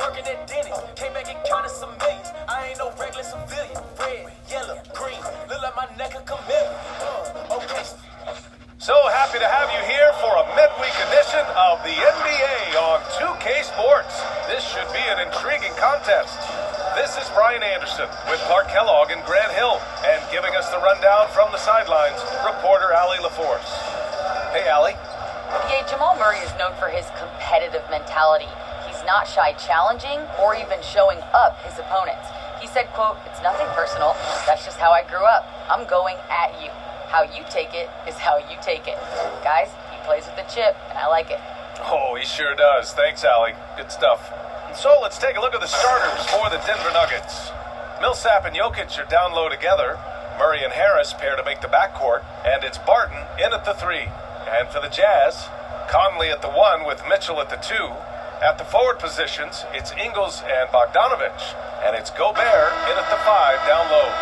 working at Denny's. Came back and counted some millions. I ain't no regular civilian. Red, yellow, green. Look like my neck a chameleon. Okay. So happy to have you here for a midweek edition of the NBA on 2K Sports. This should be an intriguing contest. This is Brian Anderson with Clark Kellogg and Grant Hill, and giving us the rundown from the sidelines, reporter Allie LaForce. Hey, Allie. Yeah, Jamal Murry is known for his competitive mentality. He's not shy challenging or even showing up his opponents. He said, quote, "It's nothing personal. That's just how I grew up. I'm going at you. How you take it is how you take it." Guys, he plays with the chip, and I like it. Oh, he sure does. Thanks, Allie. Good stuff. And so let's take a look at the starters for the Denver Nuggets. Millsap and Jokic are down low together. Murray and Harris pair to make the backcourt, and it's Barton in at the 3. And for the Jazz, Conley at the 1 with Mitchell at the 2. At the forward positions, it's Ingles and Bogdanovic, and it's Gobert in at the 5 down low.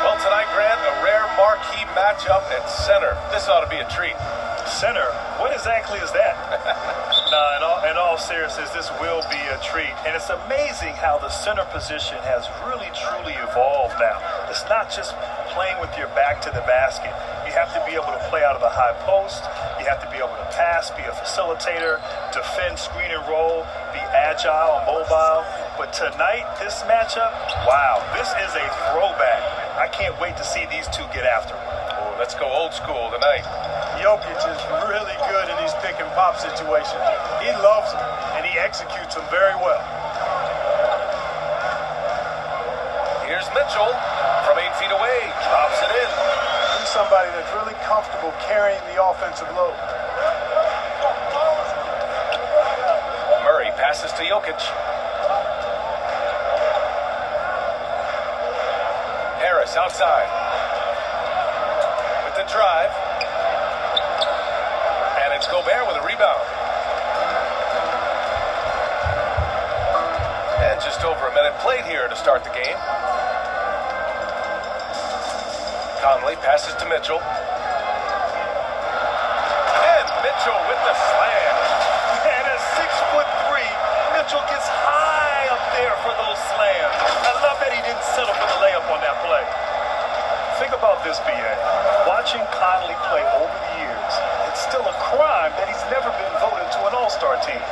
Well, tonight, Grant, a rare marquee matchup at center. This ought to be a treat. Center? What exactly is that? No, in all seriousness, this will be a treat. And it's amazing how the center position has really, truly evolved now. It's not just playing with your back to the basket. You have to be able to play out of the high post. You have to be able to pass, be a facilitator, defend, screen and roll, be agile, mobile. But tonight, this matchup, wow, this is a throwback. I can't wait to see these two get after it. Oh, let's go old school tonight. Jokic is really good in these pick and pop situations. He loves them, and he executes them very well. Here's Mitchell from 8 feet away, drops it in. He's somebody that's really comfortable carrying the offensive load. Murray passes to Jokic. Harris outside with the drive, and it's Gobert with a rebound. And just over a minute played here to start the game. Conley passes to Mitchell, and Mitchell with the slam. And at 6'3", Mitchell gets high up there for those slams. I love that he didn't settle for the layup on that play. Think about this, B.A. Watching Conley play over the years, it's still a crime that he's never been voted to an all-star team.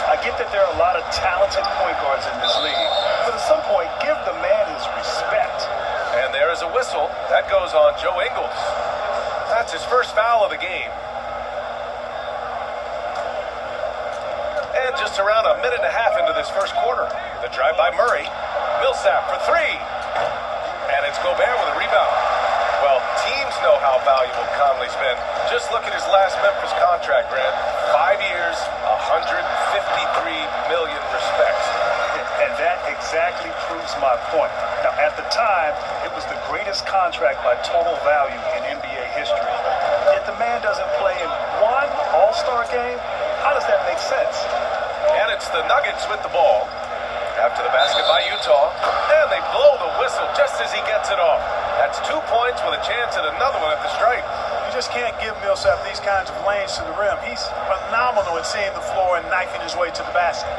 I get that there are a lot of talented point guards in this league, but at some point, give the man his respect. And there is a whistle. That goes on Joe Ingles. That's his first foul of the game. And just around a minute and a half into this first quarter, the drive by Murray. Millsap for 3. And it's Gobert with a rebound. Well, teams know how valuable Conley's been. Just look at his last Memphis contract, Grant. 5 years, $153 million respects. And that exactly proves my point. Now, at the time, it was the greatest contract by total value in NBA history. Yet the man doesn't play in one all-star game? How does that make sense? And it's the Nuggets with the ball. After the basket by Utah, and they blow the whistle just as he gets it off. That's 2 points with a chance at another one at the stripe. You just can't give Millsap these kinds of lanes to the rim. He's phenomenal at seeing the floor and knifing his way to the basket.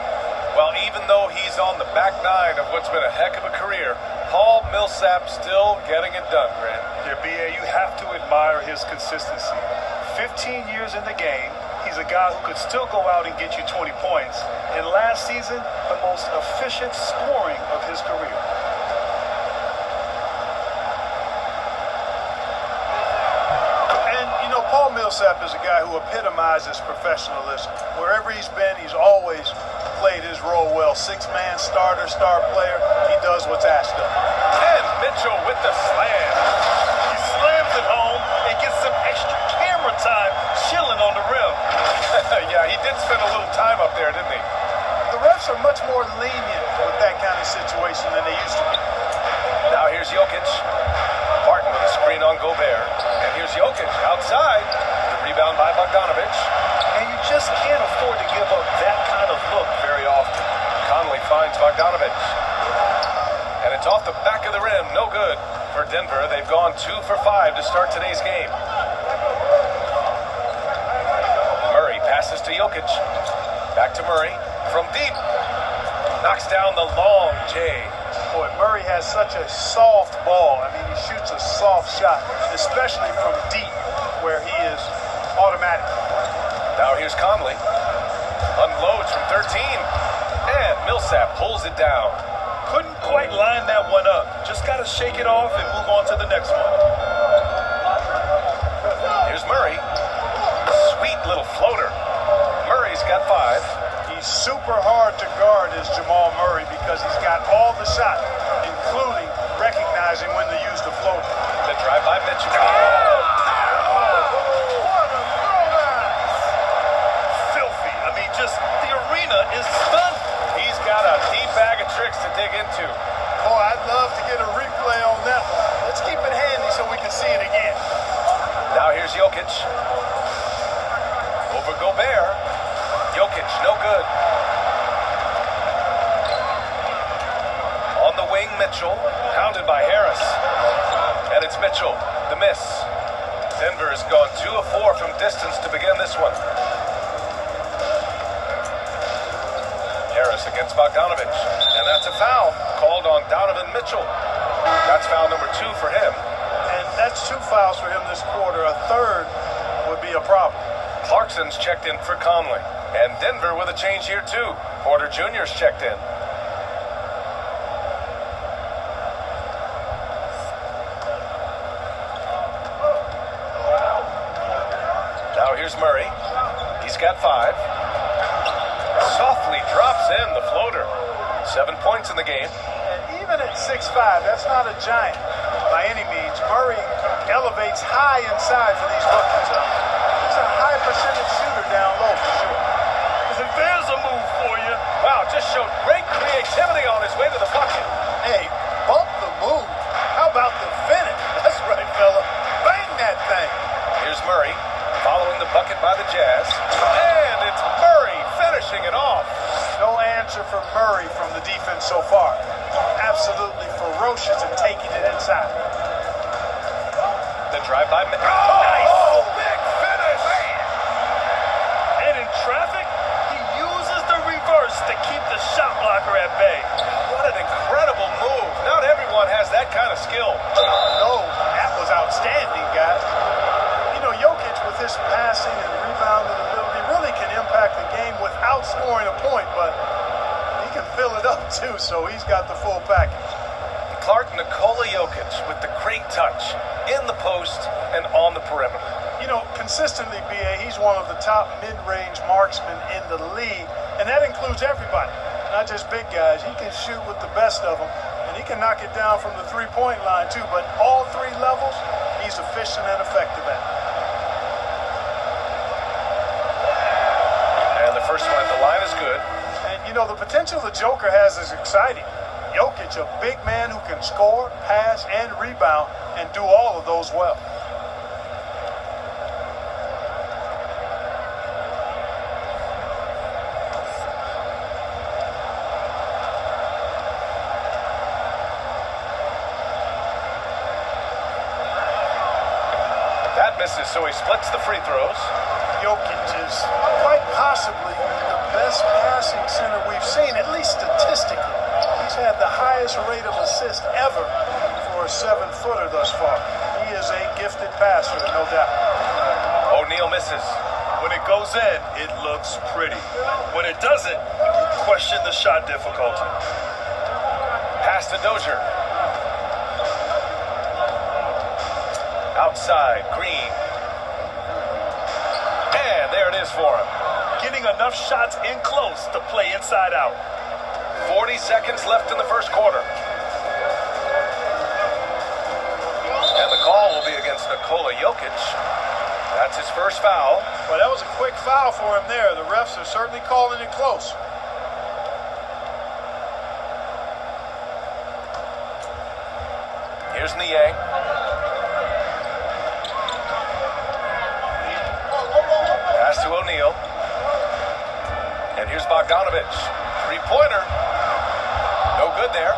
Well, even though he's on the back 9 of what's been a heck of a career, Paul Millsap still getting it done, Grant. Yeah, B.A., you have to admire his consistency. 15 years in the game, he's a guy who could still go out and get you 20 points. And last season, the most efficient scoring of his career. And, you know, Paul Millsap is a guy who epitomizes professionalism. Wherever he's been, he's always played his role well. 6-man starter, star player. He does what's asked of him. And Mitchell with the slam. He slams it home and gets some extra camera time chilling on the rim. Yeah, he did spend a little time up there, didn't he? The refs are much more lenient with that kind of situation than they used to be. Now here's Jokic. Barton with a screen on Gobert. And here's Jokic outside. The rebound by Bogdanovic. And you just can't afford to give up that kind of look very often. Conley finds Bogdanovic. And it's off the back of the rim. No good for Denver. They've gone 2 for 5 to start today's game. Murray passes to Jokic. Back to Murray from deep. Knocks down the long J. Boy, Murray has such a soft ball. I mean, he shoots a soft shot, especially from deep, where he is automatic. Now here's Conley. Unloads from 13. And Millsap pulls it down. Couldn't quite line that one up. Just got to shake it off and move on to the next one. Here's Murray. Sweet little floater. Murray's got 5. He's super hard to guard, is Jamal Murray, because he's got all the shots, including recognizing when to use the floater. The drive by Mitchell. Filthy. I mean, just the arena is stunned. He's got a deep bag of tricks to dig into. Boy, I'd love to get a replay on that one. Let's keep it handy so we can see it again. Now here's Jokic. Over Gobert. Jokic, no good. On the wing, Mitchell. Pounded by Harris. And it's Mitchell. The miss. Denver has gone 2 of 4 from distance to begin this one. Harris against Bogdanovic. And that's a foul called on Donovan Mitchell. That's foul number 2 for him. And that's 2 fouls for him this quarter. A third would be a problem. Clarkson's checked in for Conley. And Denver with a change here too. Porter Jr.'s checked in. Now here's Murray. He's got 5. Softly drops in the floater. 7 points in the game. And even at 6'5", that's not a giant by any means. Murray elevates high inside for these buckets. He's a high percentage shooter down low for sure. There's a move for you. Wow, just showed great creativity on his way to the bucket. Hey, bump the move. How about the finish? That's right, fella. Bang that thing. Here's Murray, following the bucket by the Jazz. And it's Murray finishing it off. No answer for Murray from the defense so far. Absolutely ferocious in taking it inside. The drive by... Nice. Oh, big finish. And in traffic, he uses the reverse to keep the shot blocker at bay. What an incredible move. Not everyone has that kind of skill. No, that was outstanding, guys. You know, Jokic, with his passing and rebounding ability, really can impact the game without scoring a point, but he can fill it up too, so he's got the full package. Nikola Jokic with the great touch in the post and on the perimeter. You know, consistently, BA, he's one of the top mid-range marksmen in the league, and that includes everybody, not just big guys. He can shoot with the best of them, and he can knock it down from the three-point line too, but all 3 levels, he's efficient and effective at. And the first one at the line is good. And, you know, the potential the Joker has is exciting. Jokic, a big man who can score, pass, and rebound, and do all of those well. That misses, so he splits the free throws. Jokic is quite possibly the best passing center we've seen, at least statistically. He's had the highest rate of assist ever for a 7-footer thus far. He is a gifted passer, no doubt. O'Neal misses. When it goes in, it looks pretty. When it doesn't, you question the shot difficulty. Pass to Dozier. Outside, Green. And there it is for him. Getting enough shots in close to play inside out. 40 seconds left in the first quarter. And the call will be against Nikola Jokic. That's his first foul. Well, that was a quick foul for him there. The refs are certainly calling it close. Here's Niang. Pass to O'Neal. And here's Bogdanovic. Three-pointer. No good there.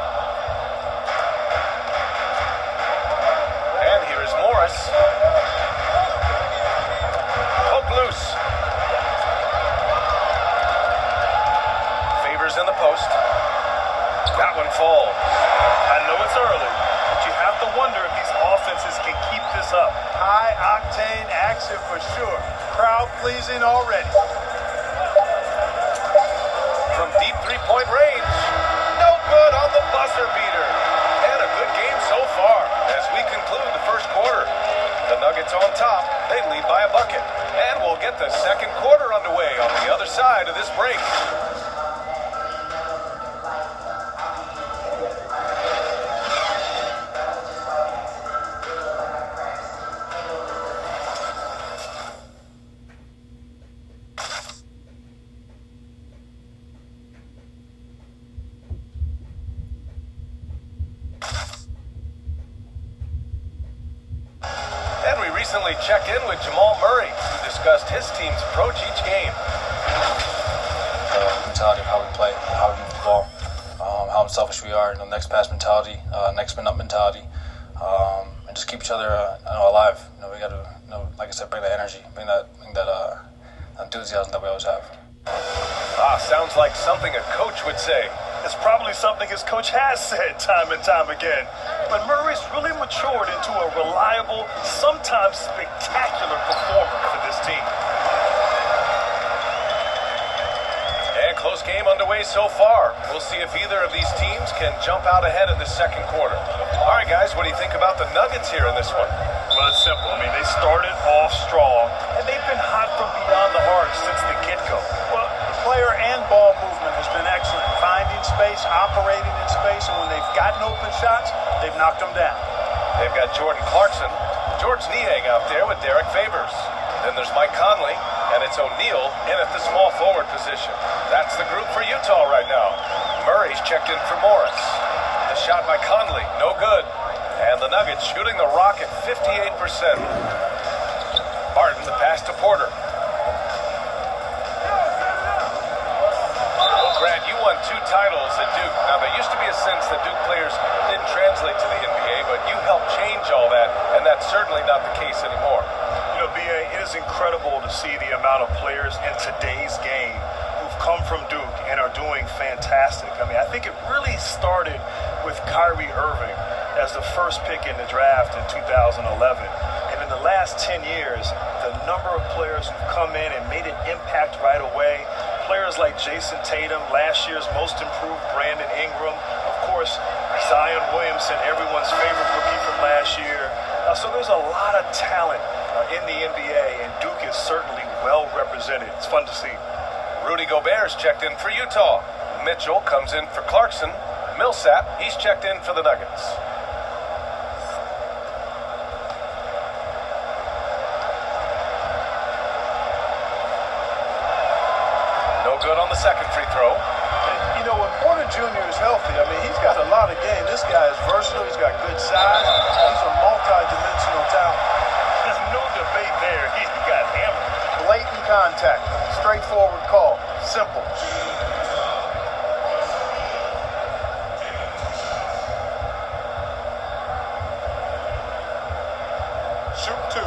And here is Morris. Poke loose. Favors in the post. That one falls. I know it's early, but you have to wonder if these offenses can keep this up. High-octane action for sure. Crowd-pleasing already. From deep three-point range. No good on the buzzer beater. And a good game so far as we conclude the first quarter. The Nuggets on top. They lead by a bucket. And we'll get the second quarter underway on the other side of this break. Recently checked in with Jamal Murray, who discussed his team's approach each game. Mentality of how we play, how we move the ball, how unselfish we are, next pass mentality, next man up mentality, and just keep each other alive. We got to, like I said, bring that energy, bring that enthusiasm that we always have. Sounds like something a coach would say. It's probably something his coach has said time and time again. But Murray's really matured into a reliable, sometimes spectacular performer for this team. And close game underway so far. We'll see if either of these teams can jump out ahead of the second quarter. All right, guys, what do you think about the Nuggets here in this one? Well, it's simple. They started off strong, and they've been hot from beyond the arc since the get-go. Well, player and ball movement has been excellent. Finding space, operating in space, and when they've gotten open shots, they've knocked them down. They've got Jordan Clarkson, George Niang out there with Derek Favors. Then there's Mike Conley, and it's O'Neal in at the small forward position. That's the group for Utah right now. Murray's checked in for Morris. The shot by Conley, no good. And the Nuggets shooting the rock at 58%. Harden the pass to Porter. Brad, you won 2 titles at Duke. Now, there used to be a sense that Duke players didn't translate to the NBA, but you helped change all that, and that's certainly not the case anymore. B.A., it is incredible to see the amount of players in today's game who've come from Duke and are doing fantastic. I think it really started with Kyrie Irving as the first pick in the draft in 2011. And in the last 10 years, the number of players who've come in and made an impact right away, players like Jason Tatum, last year's most improved Brandon Ingram, of course, Zion Williamson, everyone's favorite rookie from last year. So there's a lot of talent in the NBA, and Duke is certainly well represented. It's fun to see. Rudy Gobert's checked in for Utah. Mitchell comes in for Clarkson. Millsap, he's checked in for the Nuggets. No good on the second free throw. When Porter Jr. is healthy, he's got a lot of game. This guy is versatile. He's got good size. He's a multi-dimensional talent. There's no debate there. He got hammered. Blatant contact. Straightforward call. Simple. Shoot 2.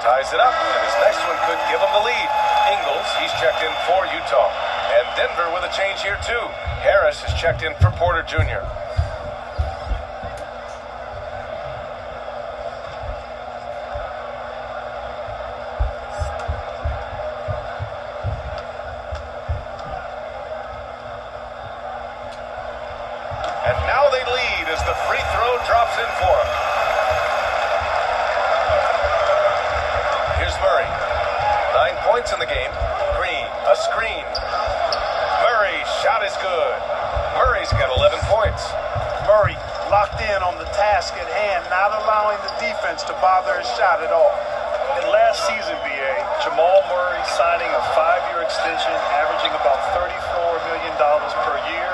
Ties it up, and his next one could give him the lead. Ingles, he's checked in for Utah. And Denver with a change here too. Harris is checked in for Porter Jr. And now they lead as the free throw drops in for him. Here's Murray. 9 points in the game. Green, a screen. Murray's shot is good. Murray's got 11 points. Murray locked in on the task at hand, not allowing the defense to bother his shot at all. In last season, B.A., Jamal Murray signing a 5-year extension, averaging about $34 million per year.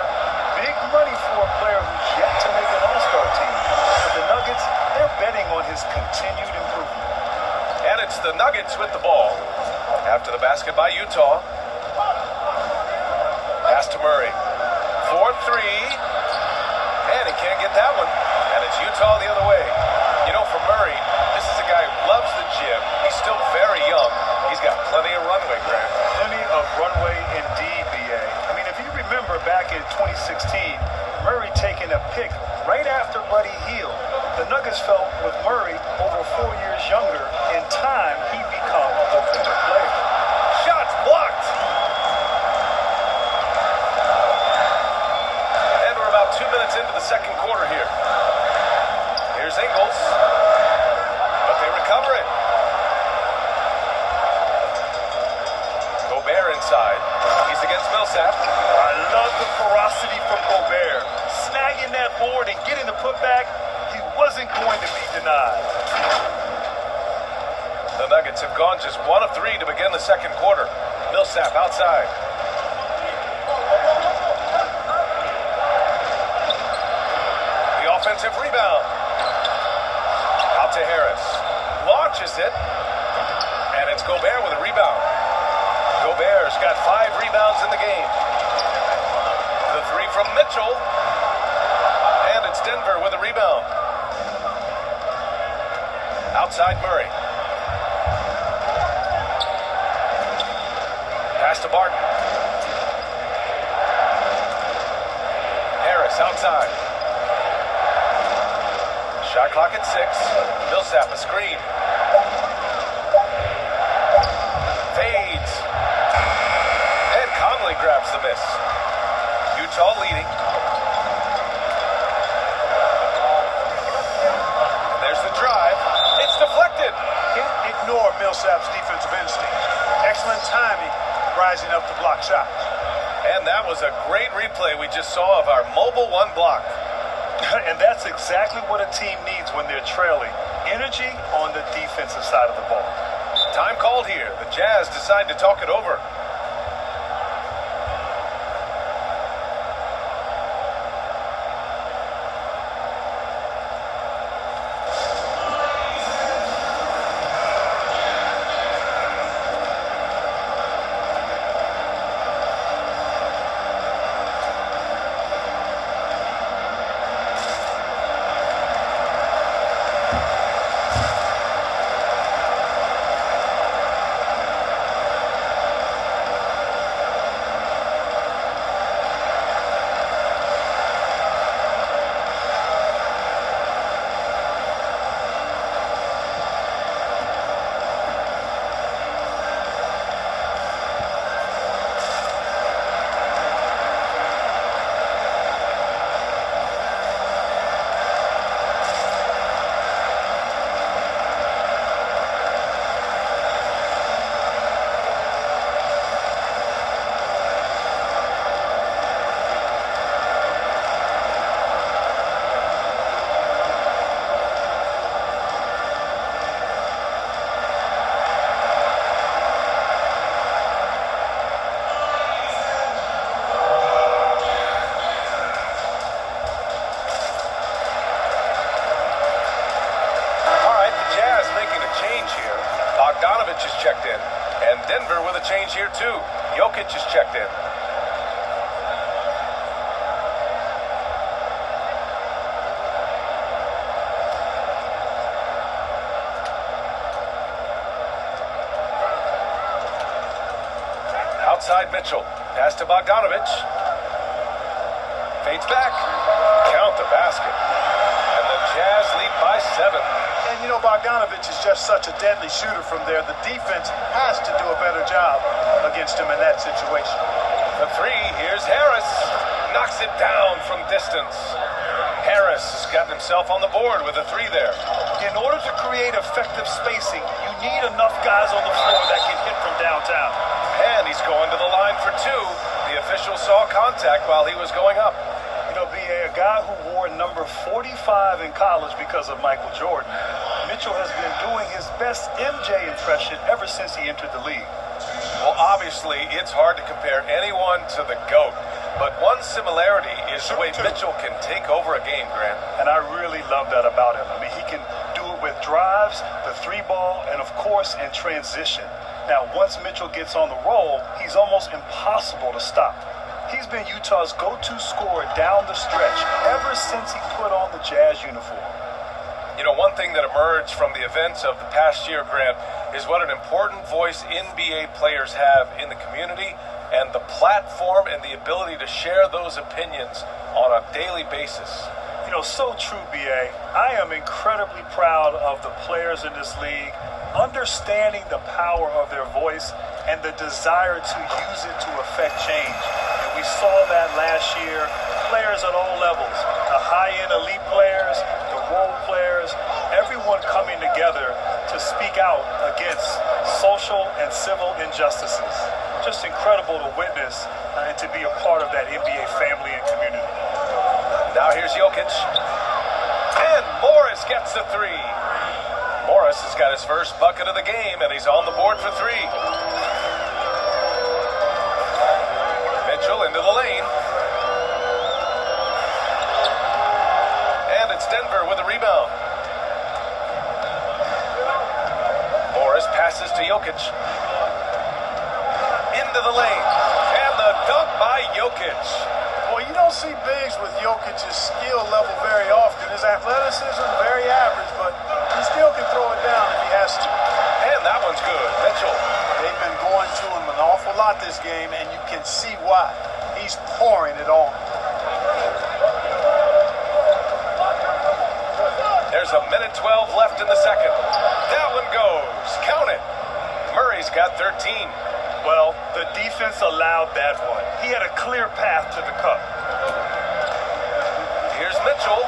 Big money for a player who's yet to make an All-Star team. But the Nuggets, they're betting on his continued improvement. And it's the Nuggets with the ball. After the basket by Utah. Pass to Murray. 4-3. And he can't get that one. And it's Utah the other way. For Murray, this is a pick right after Buddy Hield. The Nuggets felt with Murray over 4 years younger, in time he'd become a better player. Shots blocked. And we're about 2 minutes into the second quarter here. Here's Ingles, but they recover it. Gobert inside. He's against Millsap. I love the ferocity from Gobert. Snagging that board and getting the putback, he wasn't going to be denied. The Nuggets have gone just 1 of 3 to begin the second quarter. Millsap outside. The offensive rebound. Out to Harris. Launches it. And it's Gobert with a rebound. Gobert's got 5 rebounds in the game. The 3 from Mitchell. And it's Denver with a rebound. Outside Murray. Pass to Barton. Harris outside. Shot clock at 6. Millsap a screen. Fades. And Conley grabs the miss. Utah leading. And there's the drive. It's deflected. Can't ignore Millsap's defensive instinct. Excellent timing, rising up to block shots. And that was a great replay we just saw of our mobile 1 block. And that's exactly what a team needs when they're trailing. Energy on the defensive side of the ball. Time called here. The Jazz decide to talk it over. Bogdanovic is checked in. And Denver with a change here too. Jokic is checked in. Outside Mitchell. Pass to Bogdanovic. Fades back. Count the basket. And the Jazz lead by 7. And you know, Bogdanovic is just such a deadly shooter from there. The defense has to do a better job against him in that situation. The 3, here's Harris. Knocks it down from distance. Harris has gotten himself on the board with a 3 there. In order to create effective spacing, you need enough guys on the floor that can hit from downtown. And he's going to the line for 2. The official saw contact while he was going up. You know, B.A., a guy who wore number 45 in college because of Michael Jordan, Mitchell has been doing his best MJ impression ever since he entered the league. Well, obviously, it's hard to compare anyone to the GOAT. But one similarity is the way Mitchell can take over a game, Grant. And I really love that about him. I mean, he can do it with drives, the 3-ball, and of course, in transition. Now, once Mitchell gets on the roll, he's almost impossible to stop. He's been Utah's go-to scorer down the stretch ever since he put on the Jazz uniform. You know, one thing that emerged from the events of the past year, Grant, is what an important voice NBA players have in the community and the platform and the ability to share those opinions on a daily basis. You know, so true, BA. I am incredibly proud of the players in this league, understanding the power of their voice and the desire to use it to affect change. And we saw that last year, players at all levels, the high-end elite players, the role players, everyone coming together to speak out against social and civil injustices. Just incredible to witness and to be a part of that NBA family and community. Now here's Jokic. And Morris gets the three. Morris has got his first bucket of the game, and he's on the board for three. Mitchell into the lane. And it's Denver with a rebound. Morris passes to Jokic. Into the lane. And the dunk by Jokic. Well, you don't see bigs with Jokic's skill level very often. His athleticism, very average, but he still can throw it down if he has to. And that one's good. Mitchell. They've been going to him an awful lot this game, and you can see why. He's pouring it on. There's a minute 12 left in the second. That one goes. Count it. Murray's got 13. Well, the defense allowed that one. He had a clear path to the cup. Here's Mitchell.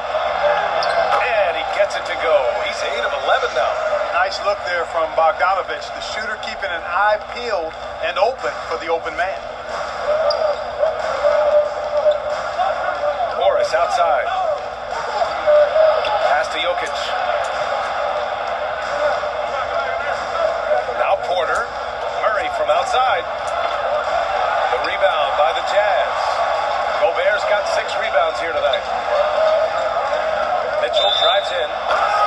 And he gets it to go. He's 8 of 11 now. Nice look there from Bogdanovic, the shooter keeping an eye peeled and open for the open man. Morris outside. Pass to Jokic. Now Porter. Murray from outside. The rebound by the Jazz. Gobert's got 6 rebounds here tonight. Mitchell drives in.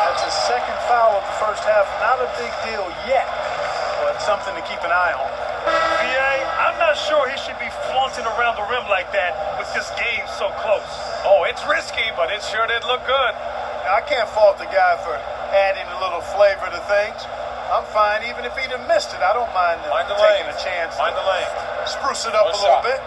That's his second foul of the first half. Not a big deal yet, but something to keep an eye on. BA, I'm not sure he should be flaunting around the rim like that with this game so close. Oh, it's risky, but it sure did look good. I can't fault the guy for adding a little flavor to things. I'm fine, even if he'd have missed it. I don't mind taking a chance. Find the lane. Spruce it up a little bit.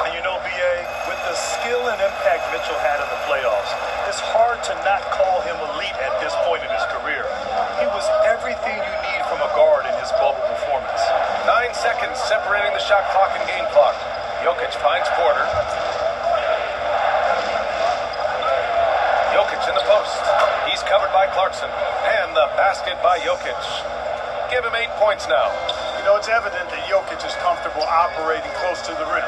And you know, BA, with the skill and impact Mitchell had in the playoffs, it's hard to not call him elite at this point in his career. He was everything you need from a guard in his bubble performance. 9 seconds separating the shot clock and game clock. Jokic finds Porter. Jokic in the post. He's covered by Clarkson. And the basket by Jokic. Give him 8 points now. You know, it's evident that Jokic is comfortable operating close to the rim.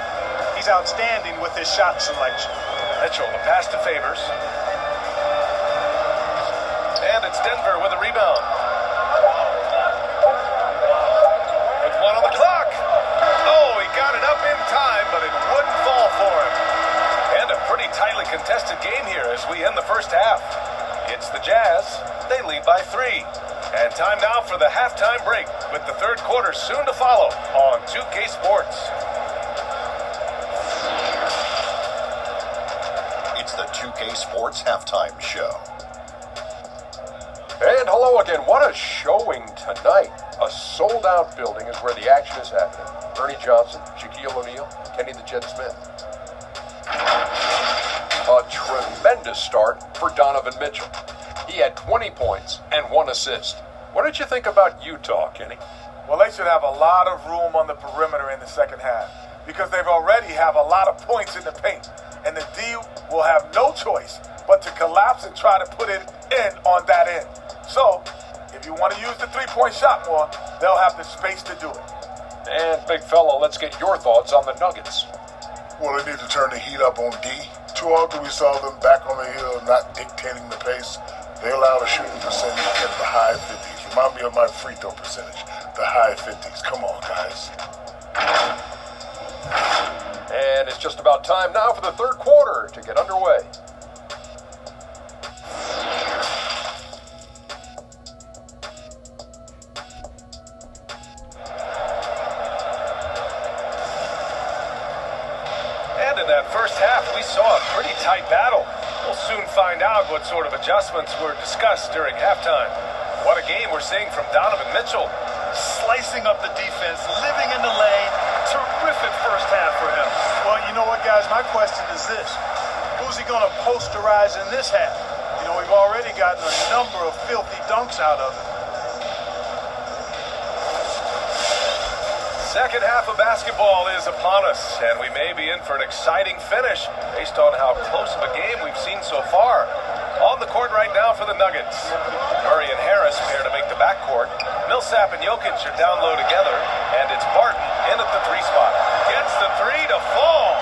He's outstanding with his shot selection. Mitchell, the pass to Favors. And it's Denver with a rebound. With 1 on the clock. Oh, he got it up in time, but it wouldn't fall for him. And a pretty tightly contested game here as we end the first half. It's the Jazz. They lead by 3. And time now for the halftime break, with the third quarter soon to follow on 2K Sports. It's the 2K Sports Halftime Show. And hello again. What a showing tonight. A sold-out building is where the action is happening. Ernie Johnson, Shaquille O'Neal, Kenny the Jet Smith. A tremendous start for Donovan Mitchell. He had 20 points and 1 assist. What did you think about Utah, Kenny? Well, they should have a lot of room on the perimeter in the second half because they've already have a lot of points in the paint. And the D will have no choice but to collapse and try to put it in on that end. So, if you want to use the three-point shot more, they'll have the space to do it. And, big fella, let's get your thoughts on the Nuggets. Well, they need to turn the heat up on D. Too often we saw them back on the hill, not dictating the pace. They allow the shooting percentage in the high 50s. Remind me of my free throw percentage, the high 50s. Come on, guys. And it's just about time now for the third quarter to get underway. we saw a pretty tight battle. We'll soon find out what sort of adjustments were discussed during halftime. What a game we're seeing from Donovan Mitchell. Slicing up the defense, living in the lane. Terrific first half for him. Well, you know what, guys? My question is this. Who's he going to posterize in this half? You know, we've already gotten a number of filthy dunks out of him. Second half of basketball is upon us, and we may be in for an exciting finish based on how close of a game we've seen so far. On the court right now for the Nuggets. Murray and Harris pair to make the backcourt. Millsap and Jokic are down low together, and it's Barton in at the 3 spot. Gets the 3 to fall.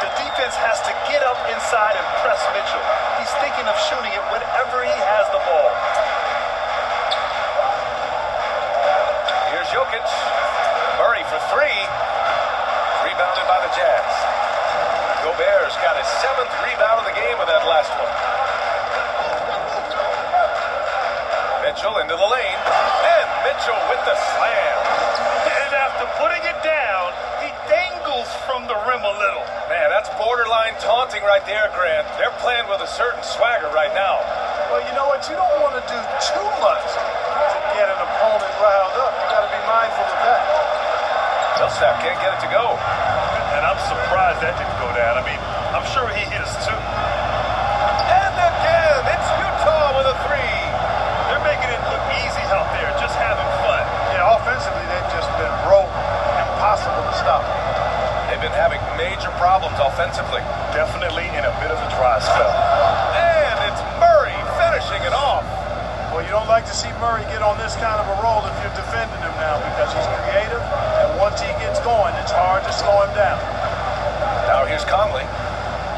The defense has to get up inside and press Mitchell. He's thinking of shooting it whenever he has the ball. Here's Jokic. Murray for 3. Rebounded by the Jazz. Gobert's got his 7th rebound of the game with that last one. Mitchell into the lane, and Mitchell with the slam. And after putting it down, he dangles from the rim a little. Man, that's borderline taunting right there, Grant. They're playing with a certain swagger right now. Well, you know what? You don't want to do too much to get an opponent riled up. You got to be mindful of that. Millsap can't get it to go. And I'm surprised that didn't go down. I mean, I'm sure he hit us too. And again, it's Utah with a 3. They're making it look easy out there, just having fun. Yeah, offensively, they've just been broke. Impossible to stop. They've been having major problems offensively. Definitely in a bit of a dry spell. And it's Murray finishing it off. Well, you don't like to see Murray get on this kind of a roll if you're defending him now because he's creative, and once he gets going, it's hard to slow him down. Now here's Conley.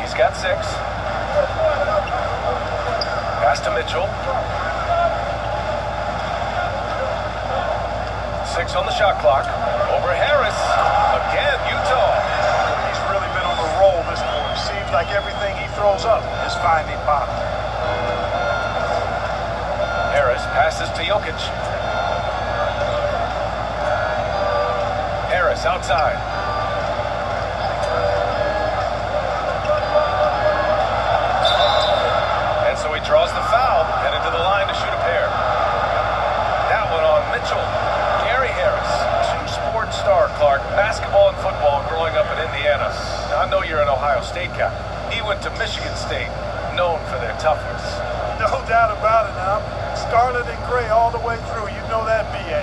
He's got 6. Pass to Mitchell. 6 on the shot clock. Over Harris. Again, Utah. He's really been on the roll this quarter. Seems like everything he throws up is finding bottom. Harris passes to Jokic. Harris outside. And so he draws the foul, headed to the line to shoot a pair. That one on Mitchell. Gary Harris, 2-sport star, Clark, basketball and football growing up in Indiana. Now, I know you're an Ohio State guy. He went to Michigan State, known for their toughness. No doubt about it now. Scarlet and gray all the way through. You know that, B.A.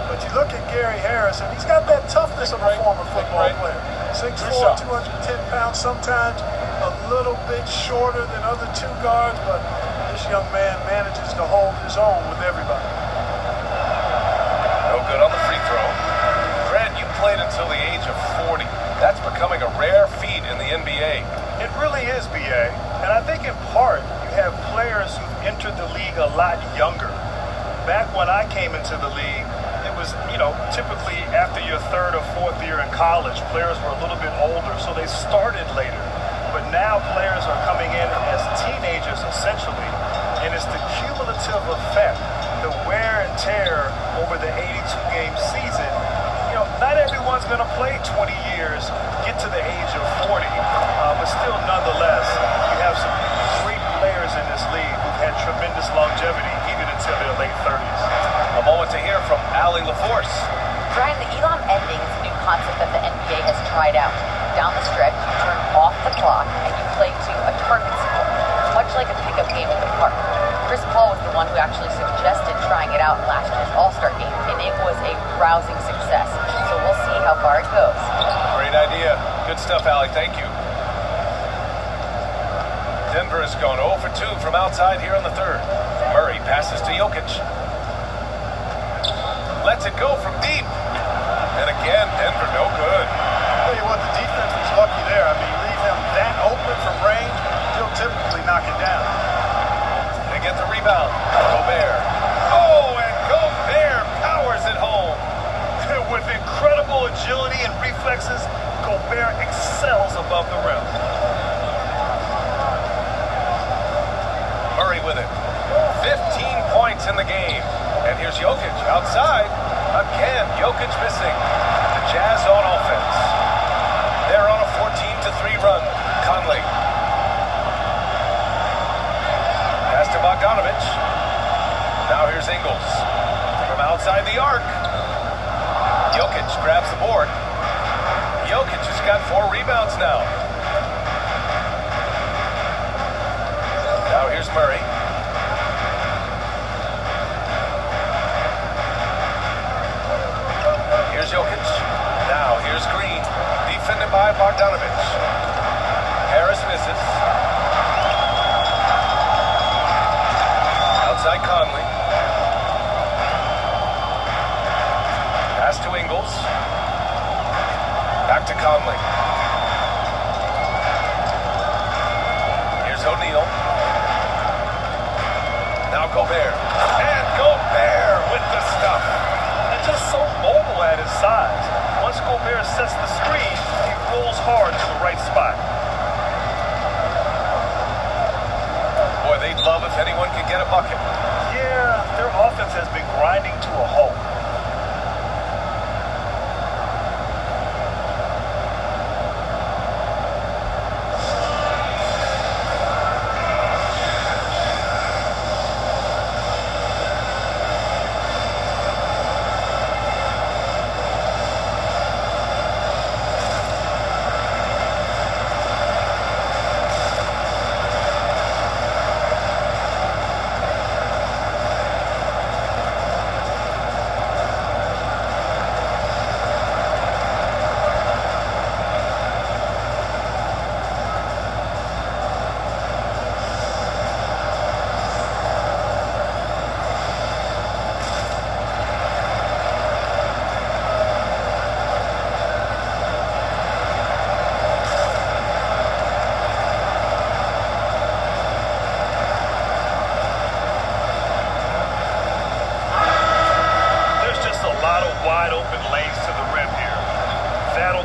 But you look at Gary Harris, and he's got that toughness of a former football player. 6'4", 210 pounds, sometimes a little bit shorter than other 2 guards, but this young man manages to hold his own with everybody. No good on the free throw. Grant, you played until the age of 40. That's becoming a rare feat in the NBA. It really is, B.A. And I think in part, you have players who've entered the league a lot younger. Back when I came into the league, it was, typically after your 3rd or 4th year in college, players were a little bit older, so they started later. But now players are coming in as teenagers, essentially, and it's the cumulative effect, the wear and tear over the 82-game season. Not everyone's going to play 20 years, get to the age of 40, but still, nonetheless, you have some great players in this league who've had tremendous longevity, even until their late 30s. A moment to hear from Allie LaForce. Brian, the Elam ending is a new concept that the NBA has tried out. Down the stretch, you turn off the clock and you play to a target symbol, much like a pickup game at the park. Chris Paul was the one who actually suggested trying it out in last year's All-Star game, and it was a rousing success. So we'll see how far it goes. Great idea. Good stuff, Allie. Thank you. Denver has gone 0 for 2 from outside here in the 3rd. Murray passes to Jokic. Lets it go from deep. And again, Denver no good. I'll tell you what, the defense was lucky there. I mean, leave him that open from range, he'll typically knock it down. They get the rebound. Gobert. Oh, and Gobert powers it home. With incredible agility and reflexes, Gobert excels above the rim. Murray with it. 15 points in the game. And here's Jokic outside. Again, Jokic missing. The Jazz on offense. They're on a 14-3 run. Conley inside the arc. Jokic grabs the board. Jokic has got 4 rebounds now. Now here's Murray. Here's Jokic. Now here's Green. Defended by Bogdanovic. Harris misses. Outside Conley. Pass to Ingles. Back to Conley. Here's O'Neal. Now Gobert. And Gobert with the stuff. And just so mobile at his size. Once Gobert sets the screen, he rolls hard to the right spot. Boy, they'd love if anyone could get a bucket. Yeah, their offense has been grinding to a halt.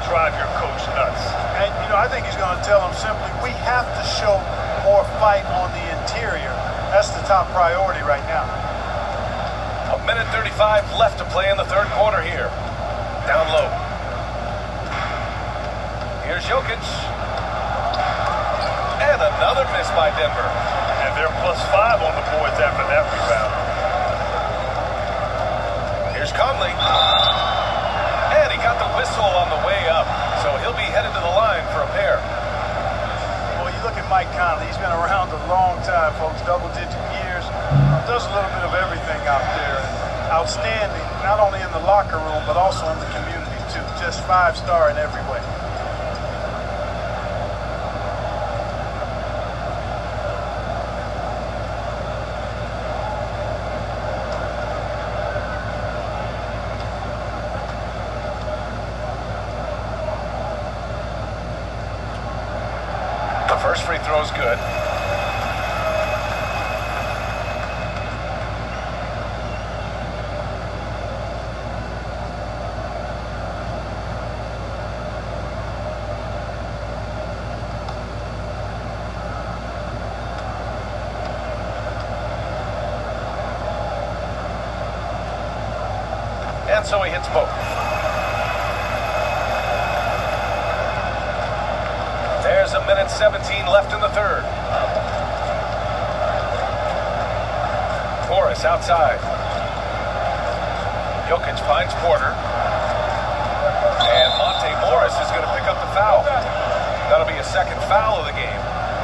Drive your coach nuts. And, I think he's going to tell them simply, we have to show more fight on the interior. That's the top priority right now. 1:35 left to play in the third quarter here. Down low. Here's Jokic. And another miss by Denver. And they're +5 on the boards after that rebound. Here's Conley. And he got the whistle on the way up, so he'll be headed to the line for a pair. Well, you look at Mike Conley. He's been around a long time, folks, double-digit years. Does a little bit of everything out there. And outstanding, not only in the locker room, but also in the community, too. Just 5-star in every way. First free throw's good. And so he hits both. There's 1:17 left in the third. Morris outside. Jokic finds Porter. And Monte Morris is going to pick up the foul. That'll be a second foul of the game.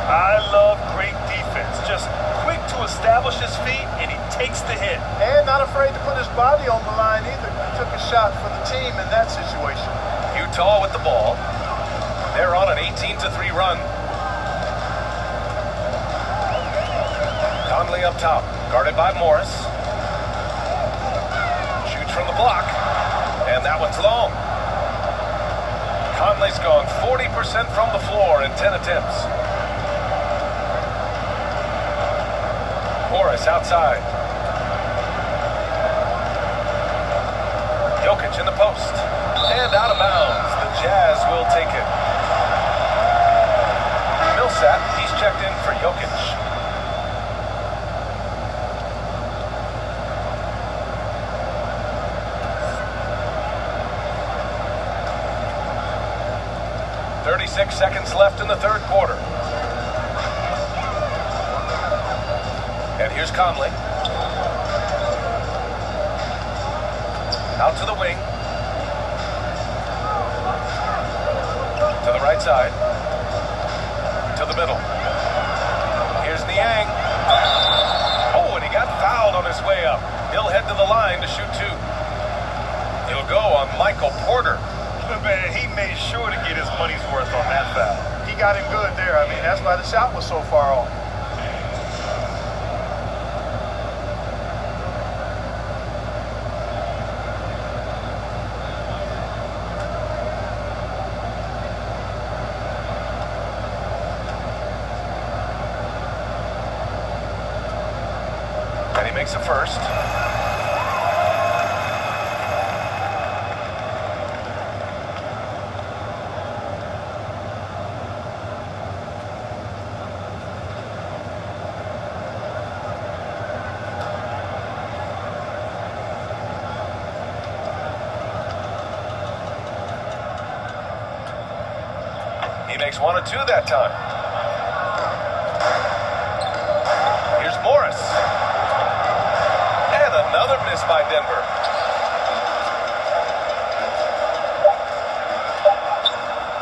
I love great defense. Just quick to establish his feet, and he takes the hit. And not afraid to put his body on the line either. He took a shot for the team in that situation. Utah with the ball. They're on an 18-3 run. Conley up top, guarded by Morris. Shoots from the block, and that one's long. Conley's gone 40% from the floor in 10 attempts. Morris outside. Jokic in the post, and out of bounds. The Jazz will take it. Millsap, he's checked in for Jokic. "36 seconds left in the third quarter. And here's Conley. Out to the wing. To the right side. To the middle. Here's Niang. Oh, and he got fouled on his way up. He'll head to the line to shoot two. He'll go on Michael Porter. Man, he made sure to get his money's worth on that foul. He got him good there. I mean, that's why the shot was so far off. And he makes a first. Makes 1 or 2 that time. Here's Morris. And another miss by Denver.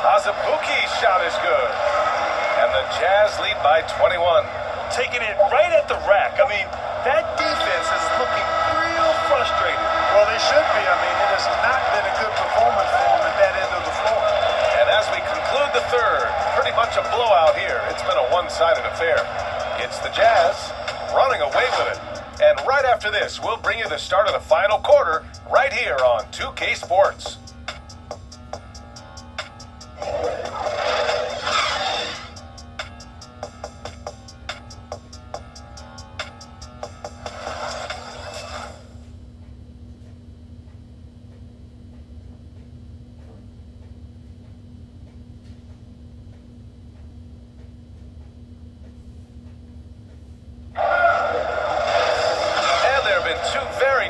Azubuike's shot is good. And the Jazz lead by 21. Taking it right at the rack. I mean, that defense is looking real frustrated. Well, they should be. I mean, it has not been a good performance for them at that end of the floor. And as we conclude the third, pretty much a blowout here. It's been a one-sided affair. It's the Jazz running away with it. And right after this, we'll bring you the start of the final quarter right here on 2K Sports.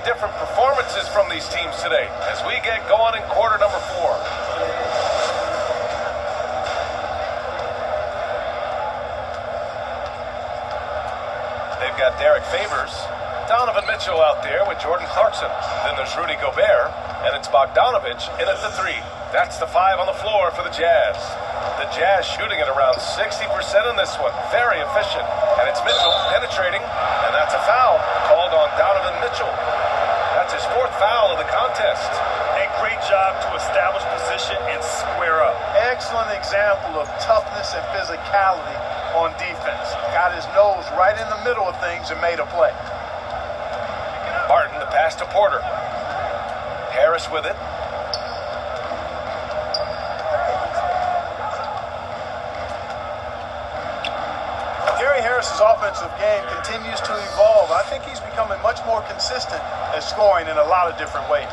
Different performances from these teams today as we get going in quarter number 4. They've got Derek Favors, Donovan Mitchell out there with Jordan Clarkson. Then there's Rudy Gobert, and it's Bogdanovic in at the 3. That's the 5 on the floor for the Jazz. The Jazz shooting at around 60% in this one. Very efficient. And it's Mitchell penetrating, and that's a foul called on Donovan Mitchell. That's his 4th foul of the contest. A great job to establish position and square up. Excellent example of toughness and physicality on defense. Got his nose right in the middle of things and made a play. Barton, the pass to Porter. Harris with it. Harris's offensive game continues to evolve. I think he's becoming much more consistent at scoring in a lot of different ways.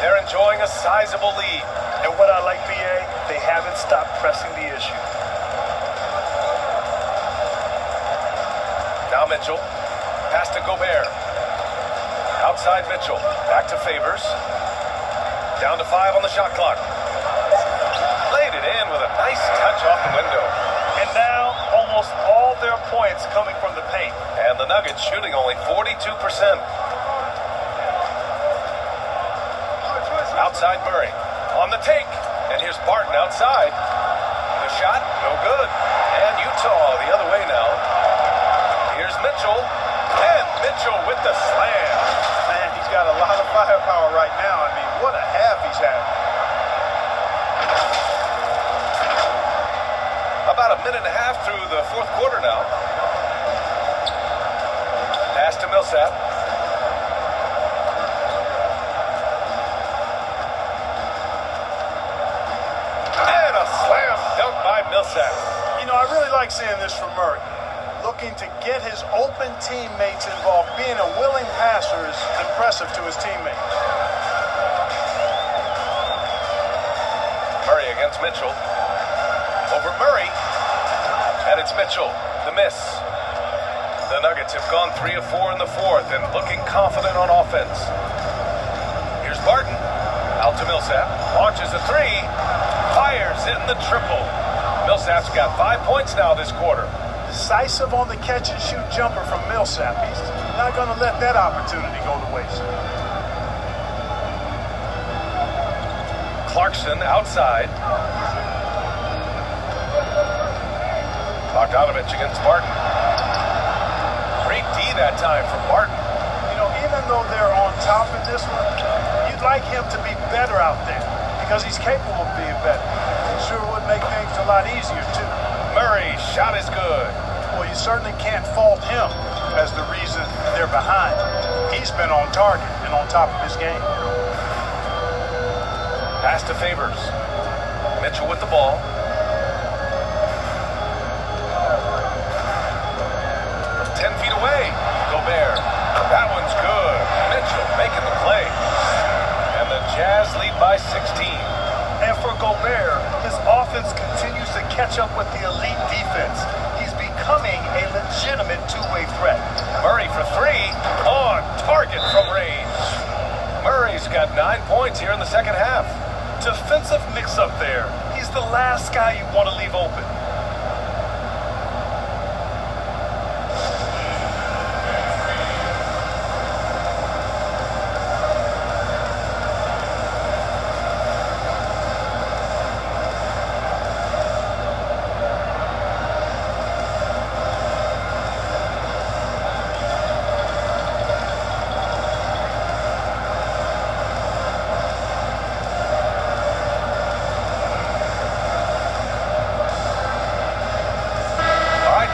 They're enjoying a sizable lead. And what I like, BA, they haven't stopped pressing the issue. Now Mitchell. Pass to Gobert. Outside Mitchell. Back to Favors. Down to 5 on the shot clock. Laid it in with a nice touch off the window. And now, almost all their points coming from the paint. And the Nuggets shooting only 42%. Outside Murray. On the take. And here's Barton outside. The shot, no good. And Utah the other way now. Here's Mitchell. And Mitchell with the slam. Man, he's got a lot of firepower right now. I mean, what a half he's had. About a minute and a half through the 4th quarter now. Pass to Millsap. And a slam dunk by Millsap. You know, I really like seeing this from Murray. Looking to get his open teammates involved. Being a willing passer is impressive to his teammates. Murray against Mitchell. Over Murray. And it's Mitchell, the miss. The Nuggets have gone 3 of 4 in the 4th and looking confident on offense. Here's Barton. Out to Millsap. Launches a 3. Fires in the triple. Millsap's got 5 points now this quarter. Decisive on the catch-and-shoot jumper from Millsap. He's not going to let that opportunity go to waste. Clarkson outside. Bogdanovic against Martin. Great D that time from Martin. You know, even though they're on top in this one, you'd like him to be better out there because he's capable of being better. Sure would make things a lot easier, too. Murray, shot is good. Well, you certainly can't fault him as the reason they're behind. He's been on target and on top of his game. Pass to Favors. Mitchell with the ball. From 10 feet away, Gobert. That one's good. Mitchell making the play. And the Jazz lead by 16. And for Gobert, his offense continues to catch up with the elite defense. He's becoming a legitimate two-way threat. Murray for three. On target from range. Murray's got 9 points here in the second half. Defensive mix-up there. He's the last guy you want to leave open.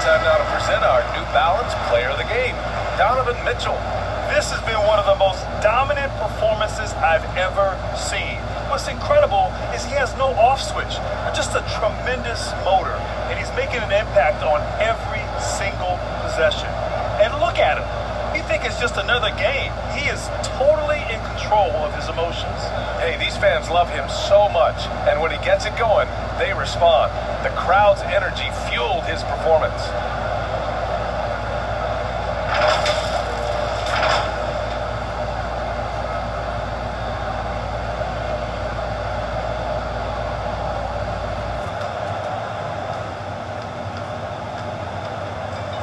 Time now to present our New Balance Player of the Game, Donovan Mitchell. This has been one of the most dominant performances I've ever seen. What's incredible is he has no off switch, just a tremendous motor, and he's making an impact on every single possession. And look at him. You think it's just another game. He is totally in control of his emotions. Hey, these fans love him so much, and when he gets it going, they respond. The crowd's energy fueled his performance.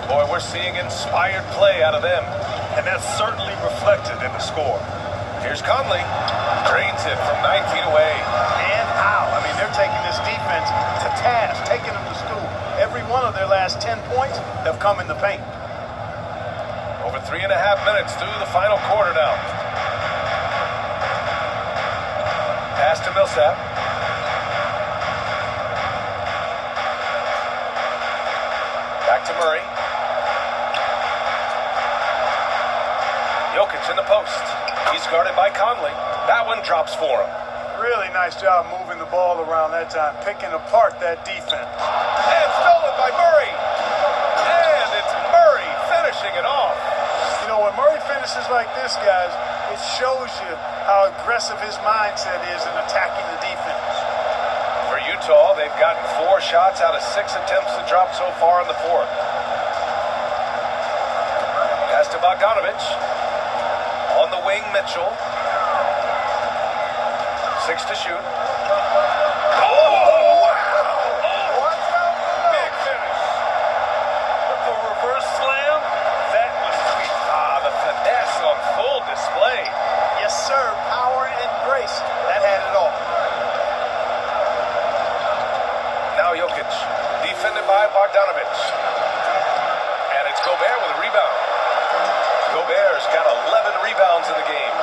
Boy, we're seeing inspired play out of them. And that's certainly reflected in the score. Here's Conley. Drains it from 9 feet away. And how? I mean, they're taking this defense to task, taking them to school. Every one of their last 10 points have come in the paint. Over 3.5 minutes through the final quarter now. Pass to Millsap. Back to Murray. Jokic in the post. He's guarded by Conley. That one drops for him. Really nice job moving the ball around that time, picking apart that defense. And stolen by Murray. And it's Murray finishing it off. You know, when Murray finishes like this, guys, it shows you how aggressive his mindset is in attacking the defense. For Utah, they've gotten 4 shots out of 6 attempts to drop so far in the fourth. Pass to Bogdanovic. On the wing, Mitchell. 6 to shoot. Oh, wow! Big finish. The reverse slam, that was sweet. The finesse on full display. Yes, sir. Power and grace. That had it all. Now Jokic, defended by Bogdanovic. And it's Gobert with a rebound. Gobert's got 11 rebounds in the game.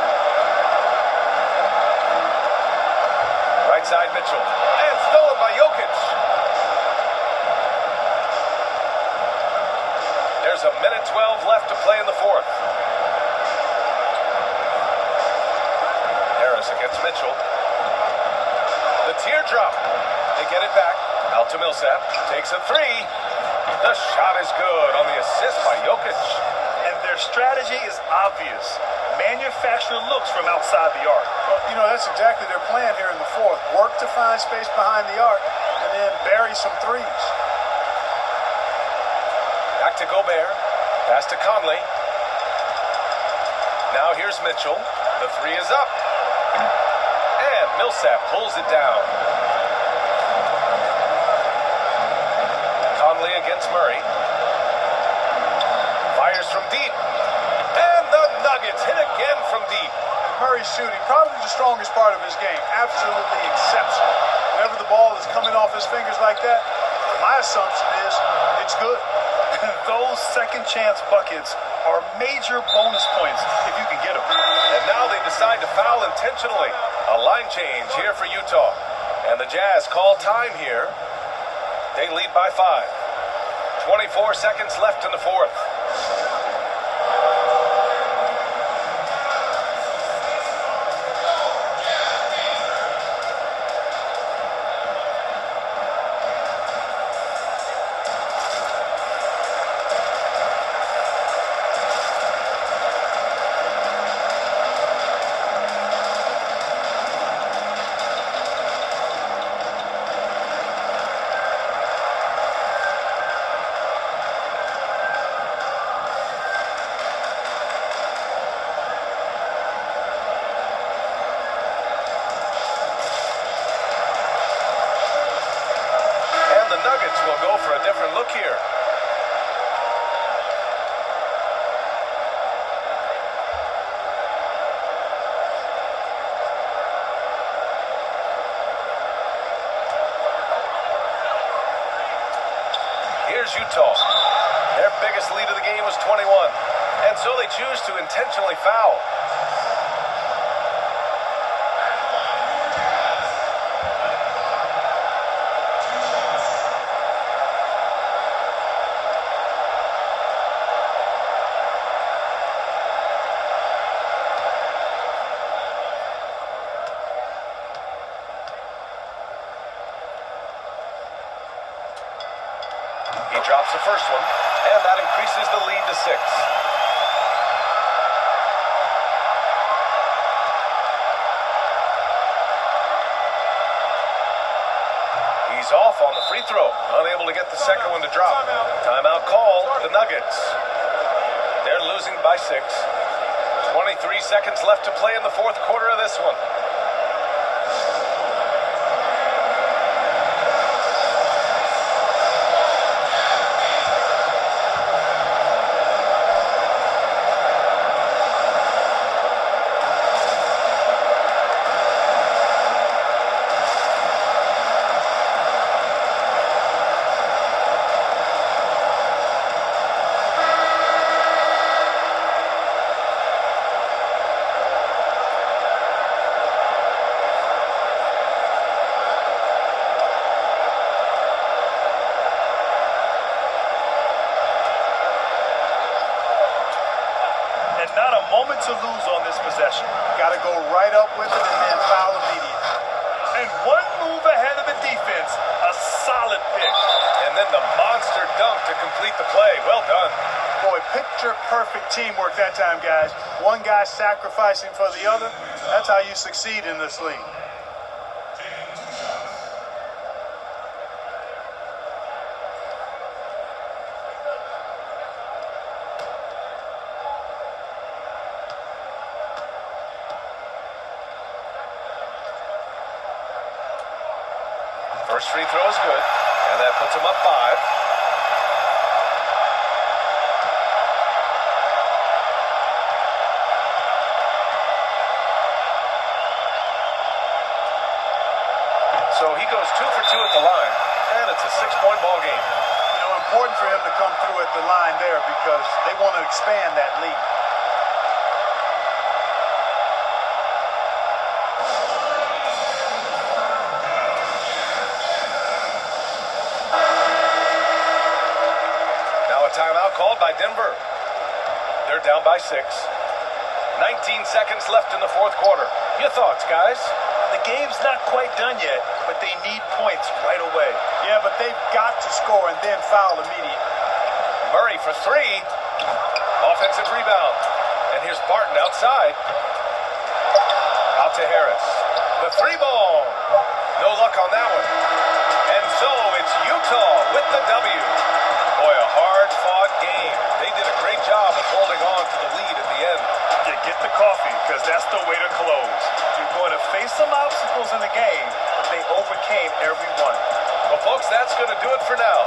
Right side Mitchell. And stolen by Jokic. There's a minute 12 left to play in the fourth. Harris against Mitchell. The teardrop. They get it back. Out to Millsap. Takes a three. The shot is good on the assist by Jokic. And their strategy is obvious. Manufacture looks from outside the arc. Well, you know, that's exactly their plan here in the fourth. Work to find space behind the arc and then bury some threes. Back to Gobert. Pass to Conley. Now here's Mitchell. The three is up. And Millsap pulls it down. Conley against Murray. Fires from deep. And the Nuggets hit again from deep. Murray his shooting, probably the strongest part of his game. Absolutely exceptional. Whenever the ball is coming off his fingers like that, my assumption is it's good. Those second chance buckets are major bonus points if you can get them. And now they decide to foul intentionally. A line change here for Utah. And the Jazz call time here. They lead by 5. 24 seconds left in the fourth. Will go for a different look here. Here's Utah. Their biggest lead of the game was 21, and so they choose to intentionally foul. He drops the first one, and that increases the lead to 6. He's off on the free throw, unable to get the second one to drop. Timeout call, the Nuggets. They're losing by 6. 23 seconds left to play in the fourth quarter of this one. To lose on this possession. Got to go right up with it and then foul immediately. And one move ahead of the defense, a solid pick. And then the monster dunk to complete the play. Well done. Boy, picture perfect teamwork that time, guys. One guy sacrificing for the other. That's how you succeed in this league. First free throw is good, and that puts him up 5. So he goes 2 for 2 at the line, and it's a 6-point ball game. You know, important for him to come through at the line there because they want to expand that lead. Timeout called by Denver. They're down by 6. 19 seconds left in the fourth quarter. Your thoughts, guys? The game's not quite done yet, but they need points right away. Yeah, but they've got to score and then foul immediately. Murray for 3. Offensive rebound. And here's Barton outside. Out to Harris. The 3 ball. No luck on that one. And so it's Utah with the W. Boy, a hard-fought game. They did a great job of holding on to the lead at the end. You get the coffee, because that's the way to close. You're going to face some obstacles in the game, but they overcame every one. Well, folks, that's going to do it for now.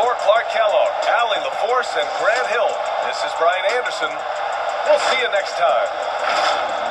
For Clark Kellogg, Allie LaForce, and Grant Hill, this is Brian Anderson. We'll see you next time.